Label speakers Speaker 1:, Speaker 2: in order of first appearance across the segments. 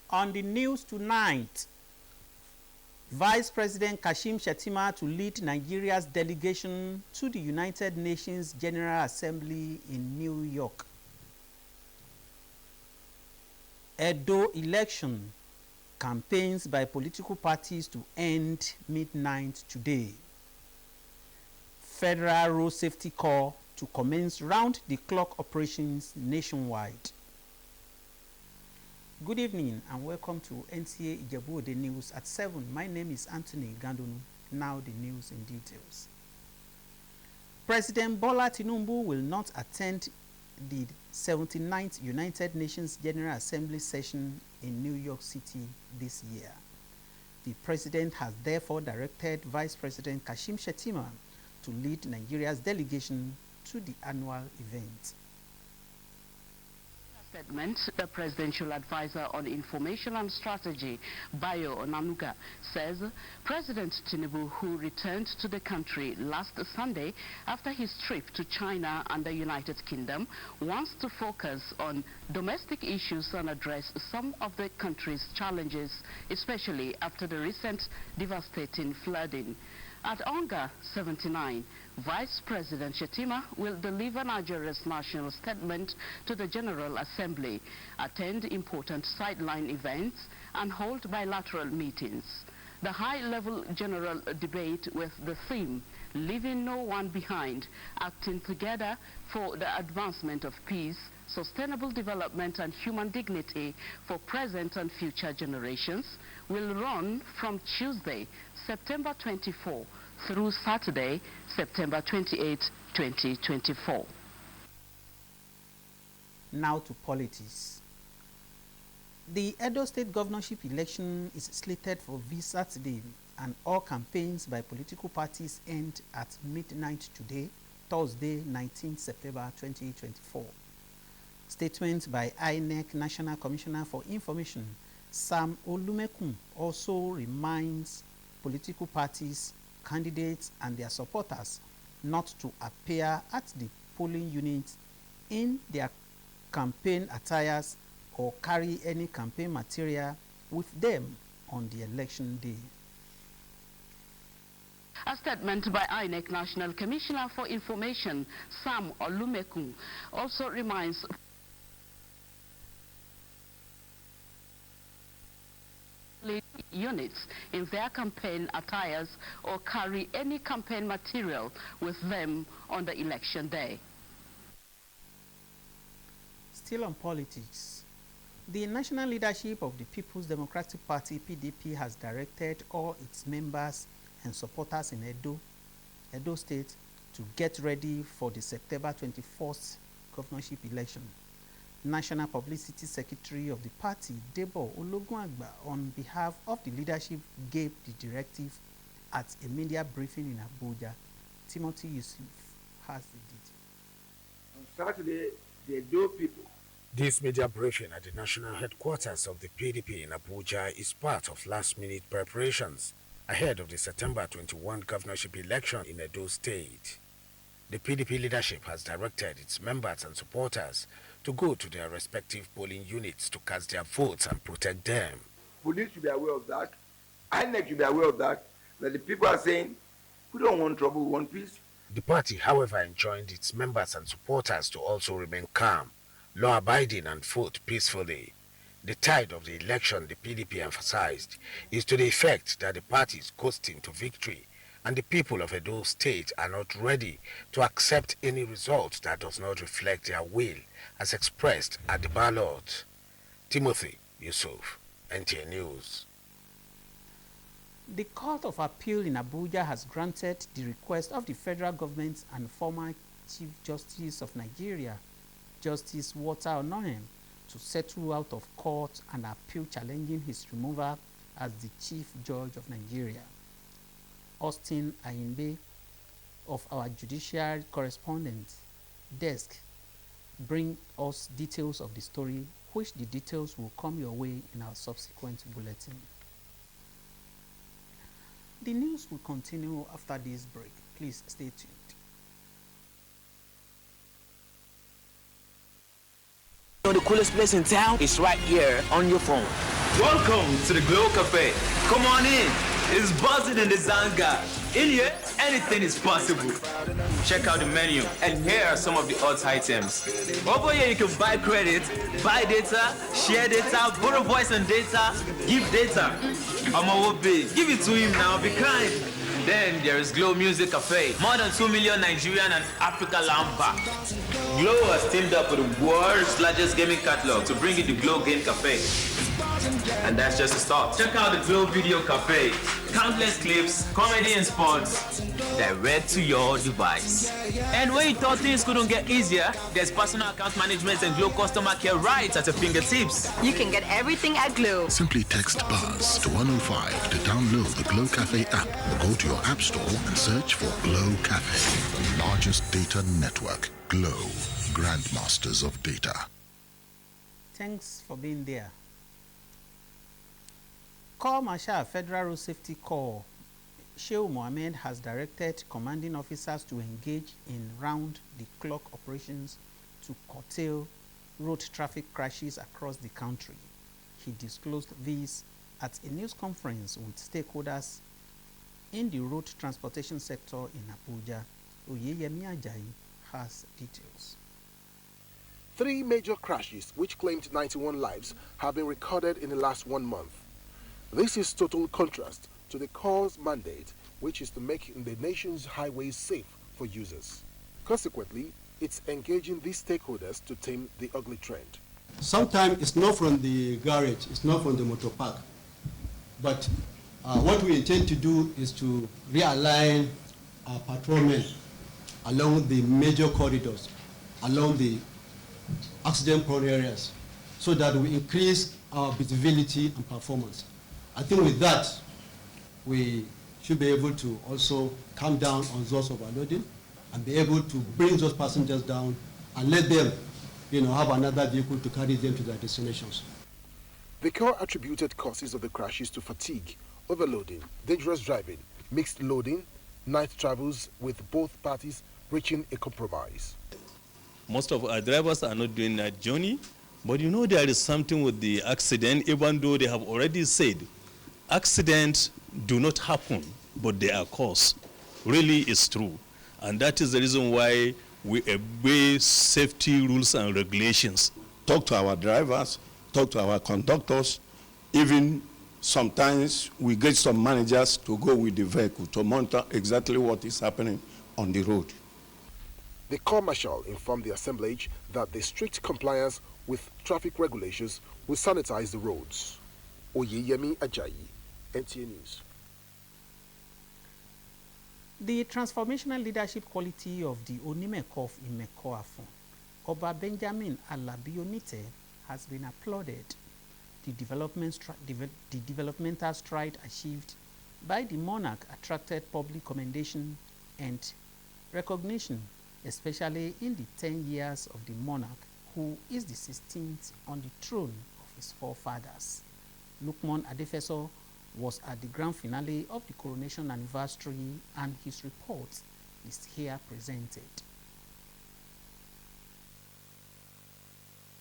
Speaker 1: On the news tonight, Vice President Kashim Shettima to lead Nigeria's delegation to the United Nations General Assembly in New York. Edo election campaigns by political parties to end midnight today. Federal Road Safety Corps to commence round-the-clock operations nationwide. Good evening and welcome to NTA Ijebu ode News at 7. My name is Anthony Gandonu. Now the news in details. President Bola Tinubu will not attend the 79th United Nations General Assembly session in New York City this year. The president has therefore directed Vice President Kashim Shettima to lead Nigeria's delegation to the annual event.
Speaker 2: Statement, the Presidential Advisor on Information and Strategy, Bayo Onanuga, says President Tinubu, who returned to the country last Sunday after his trip to China and the United Kingdom, wants to focus on domestic issues and address some of the country's challenges, especially after the recent devastating flooding. At Onga 79, Vice President Shettima will deliver Nigeria's national statement to the General Assembly, attend important sideline events, and hold bilateral meetings. The high-level general debate with the theme, Leaving No One Behind, Acting Together for the Advancement of Peace, Sustainable Development and Human Dignity for Present and Future Generations, will run from Tuesday, September 24 through Saturday, September 28, 2024.
Speaker 1: Now to politics. The Edo State governorship election is slated for this Saturday, and all campaigns by political parties end at midnight today, Thursday, 19 September 2024. Statement by INEC National Commissioner for Information, Sam Olumekun, also reminds political parties, candidates and their supporters not to appear at the polling units in their campaign attires or carry any campaign material with them on the election day.
Speaker 2: A statement by INEC National Commissioner for Information, Sam Olumekun, also reminds units in their campaign attires or carry any campaign material with them on the election day.
Speaker 1: Still on politics, the national leadership of the People's Democratic Party, PDP, has directed all its members and supporters in Edo State to get ready for the September 24th governorship election. National Publicity Secretary of the party, Debo Ologunagba, on behalf of the leadership, gave the directive at a media briefing in Abuja. Timothy Yusuf has the detail.
Speaker 3: On Saturday, the Edo people.
Speaker 4: This media briefing at the national headquarters of the PDP in Abuja is part of last-minute preparations ahead of the September 21 governorship election in Edo State. The PDP leadership has directed its members and supporters to go to their respective polling units to cast their votes and protect them.
Speaker 3: Police should be aware of that. INEC should be aware of that. That the people are saying, we don't want trouble, we want peace.
Speaker 4: The party, however, enjoined its members and supporters to also remain calm, law-abiding and vote peacefully. The tide of the election, the PDP emphasized, is to the effect that the party is coasting to victory and the people of Edo State are not ready to accept any result that does not reflect their will as expressed at the ballot. Timothy Yusuf, NTA News.
Speaker 1: The Court of Appeal in Abuja has granted the request of the federal government and former Chief Justice of Nigeria, Justice Walter Onohem, to settle out of court an appeal challenging his removal as the Chief Judge of Nigeria. Austin Ayimbe of our Judiciary Correspondent Desk bring us details of the story, which the details will come your way in our subsequent bulletin. The news will continue after this break. Please stay tuned.
Speaker 5: The coolest place in town is right here on your phone. Welcome to the Glow Cafe. Come on in. It's buzzing in the Zanga. In here, anything is possible. Check out the menu, and here are some of the hot items. Over here, you can buy credit, buy data, share data, borrow voice and data, give data. Give it to him now, be kind. Then there is Glow Music Cafe. More than 2 million Nigerian and Africa Lamba. Glow has teamed up with the world's largest gaming catalog to bring you the Glow Game Cafe. And that's just a start. Check out the Glow Video Cafe. Countless clips, comedy and sports, direct to your device. And when you thought things couldn't get easier, there's personal account management and Glow customer care right at your fingertips.
Speaker 6: You can get everything at Glow.
Speaker 7: Simply text BUZZ to 105 to download the Glow Cafe app or go to your app store and search for Glow Cafe. The largest data network. Glow, grandmasters of data.
Speaker 1: Thanks for being there. Corps Marshal Federal Road Safety Corps Shehu Mohammed has directed commanding officers to engage in round-the-clock operations to curtail road traffic crashes across the country. He disclosed this at a news conference with stakeholders in the road transportation sector in Abuja. Oyeyemi Ajayi has details.
Speaker 8: 3 major crashes, which claimed 91 lives, have been recorded in the last 1 month. This is total contrast to the Corps' mandate, which is to make the nation's highways safe for users. Consequently, it's engaging these stakeholders to tame the ugly trend.
Speaker 9: Sometimes it's not from the garage, it's not from the motor park, but what we intend to do is to realign our patrolmen along the major corridors, along the accident-prone areas, so that we increase our visibility and performance. I think with that, we should be able to also calm down on those overloading and be able to bring those passengers down and let them, have another vehicle to carry them to their destinations.
Speaker 8: The Corps attributed causes of the crashes to fatigue, overloading, dangerous driving, mixed loading, night travels, with both parties reaching a compromise.
Speaker 10: Most of our drivers are not doing that journey, but there is something with the accident, even though they have already said accidents do not happen, but they are caused. Really, it's true. And that is the reason why we obey safety rules and regulations.
Speaker 11: Talk to our drivers, talk to our conductors. Even sometimes we get some managers to go with the vehicle to monitor exactly what is happening on the road.
Speaker 8: The Corps Marshal informed the assemblage that the strict compliance with traffic regulations will sanitize the roads. Oyeyemi Ajayi, NTA News.
Speaker 1: The transformational leadership quality of the Onimeko of Imeko Afon, Oba Benjamin Alabi-Onite, has been applauded. The developmental stride achieved by the monarch attracted public commendation and recognition, especially in the 10 years of the monarch, who is the 16th on the throne of his forefathers. Lukman Adefeso was at the grand finale of the coronation anniversary, and his report is here presented.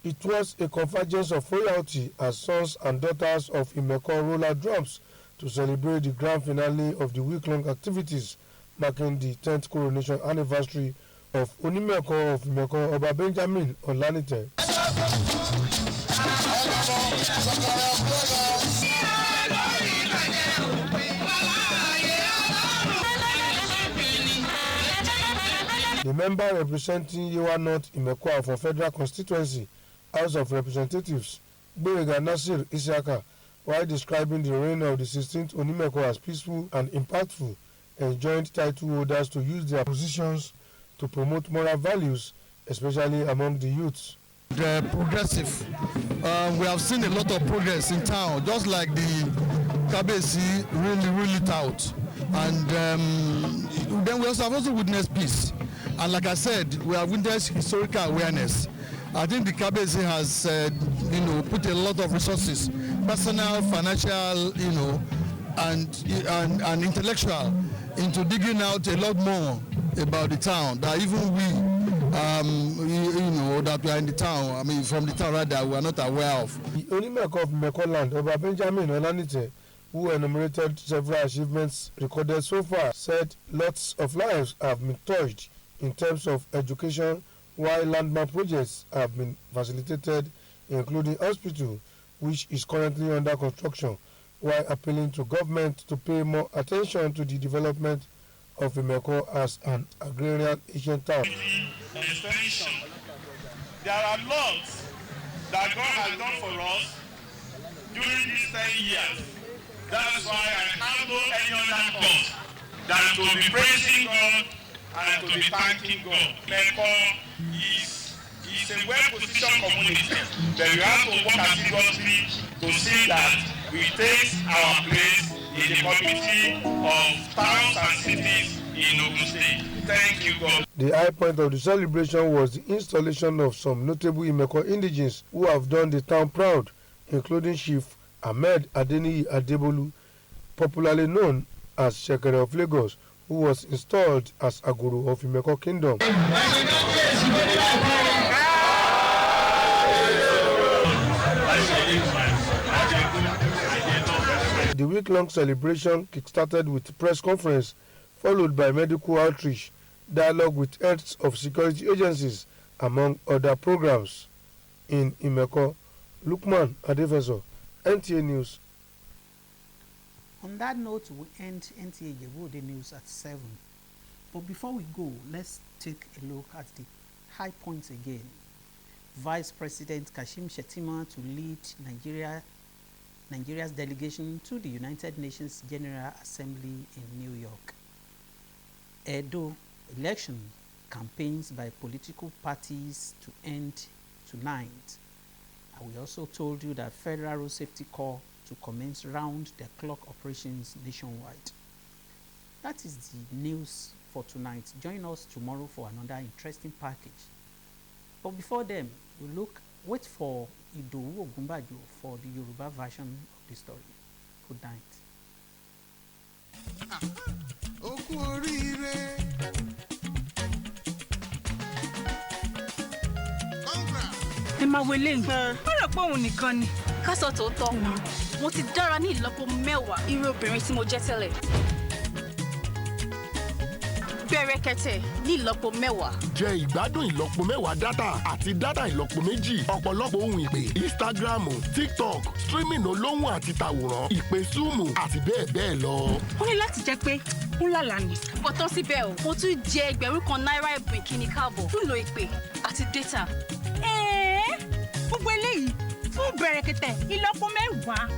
Speaker 12: It was a convergence of royalty as sons and daughters of Imeko roller drums to celebrate the grand finale of the week-long activities marking the 10th coronation anniversary of Onimeko of Imeko Oba Benjamin Olanite. The member representing Yewa North Imeko for Federal Constituency, House of Representatives, Gberega Nasir Isiaka, while describing the reign of the 16th Onimeko as peaceful and impactful, enjoined title holders to use their positions to promote moral values, especially among the youths.
Speaker 13: The progressive. We have seen a lot of progress in town, just like the Kabesi really out. And then we have also witnessed peace. And like I said, we have witnessed historical awareness. I think the Kabesi has, put a lot of resources, personal, financial, and intellectual, into digging out a lot more about the town that even we, or that we are in the town, I mean from the town rather, we are not aware of.
Speaker 12: The Onimeko of Mekoland, Oba Benjamin Olanite, who enumerated several achievements recorded so far, said lots of lives have been touched in terms of education, while landmark projects have been facilitated, including hospital, which is currently under construction, while appealing to government to pay more attention to the development of Imeko as an agrarian Asian town.
Speaker 14: There are lots that God has done for us during these 10 years. That's why I have no any other cause than to be praising God and to be thanking God. Imeko is a well-positioned community, but we have to work assiduously to see that we take our place in the community of towns and cities in Ogun State. Thank you, God.
Speaker 12: The high point of the celebration was the installation of some notable Imeko indigenes who have done the town proud, including Chief Ahmed Adeniyi Adebolu, popularly known as Shekere of Lagos, who was installed as Aguru of Imeko Kingdom. The week-long celebration kick-started with press conference, followed by medical outreach, dialogue with heads of security agencies, among other programs. In Imeko, Lukman Adefeso, NTA News.
Speaker 1: On that note, we end NTA Ijebu ode news at 7. But before we go, let's take a look at the high points again. Vice President Kashim Shettima to lead Nigeria's delegation to the United Nations General Assembly in New York. Edo election campaigns by political parties to end tonight. And we also told you that Federal Road Safety Corps to commence round-the-clock operations nationwide. That is the news for tonight. Join us tomorrow for another interesting package. But before then, wait for Idowu Ogunbajo for the Yoruba version of the story. Good night.
Speaker 15: Ẹ máa wọlé nǹkan. Ó rò pé òun nìkan ni.
Speaker 6: Ká sọ tòótọ́, mo ti dára ní ìlọ́po 10 irú obìnrin tí mo jẹ́ tẹ́lẹ̀. Bẹ̀rẹ̀kẹ̀tẹ̀ ní ìlọ́po 10.
Speaker 16: Jẹ ìgbádùn ìlọ́po 10 dátà àti dátà ìlọ́po 2, ọ̀pọ̀lọpọ̀ ohun ìpè, Instagram, TikTok, streaming olóhùn àti tàwòrán, ìpè Zoom àti bẹ́ẹ̀ bẹ́ẹ̀ lọ.
Speaker 15: Ó ní láti jẹ́ pé ń lálàá ni.
Speaker 6: Kò tán síbẹ̀ o, mo tún jẹ ẹgbẹ̀rún náírà ẹ̀bùn ìkíni káàbọ̀ fún ìlò ìpè àti dátà.
Speaker 15: Gbogbo eléyìí fún bẹ̀rẹ̀kẹ̀tẹ̀ ìlọ́po 10.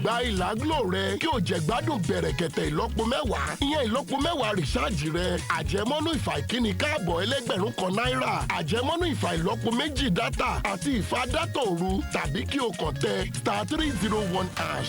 Speaker 16: Gba ìláglo rẹ kí o jẹ gbádùn bẹ̀rẹ̀kẹ̀tẹ̀ ìlọ́po 10. Ìyẹn ìlọ́po 10 rìsáàjì rẹ. Àjẹmọ́nú ìfà ìkíni káàbọ̀ ẹlẹ́gbẹ̀rún náírà. Àjẹmọ́nú ìfà ìlọ́po 2 dátà àti ìfà dátà òru tàbí kí o kàn tẹ *301#.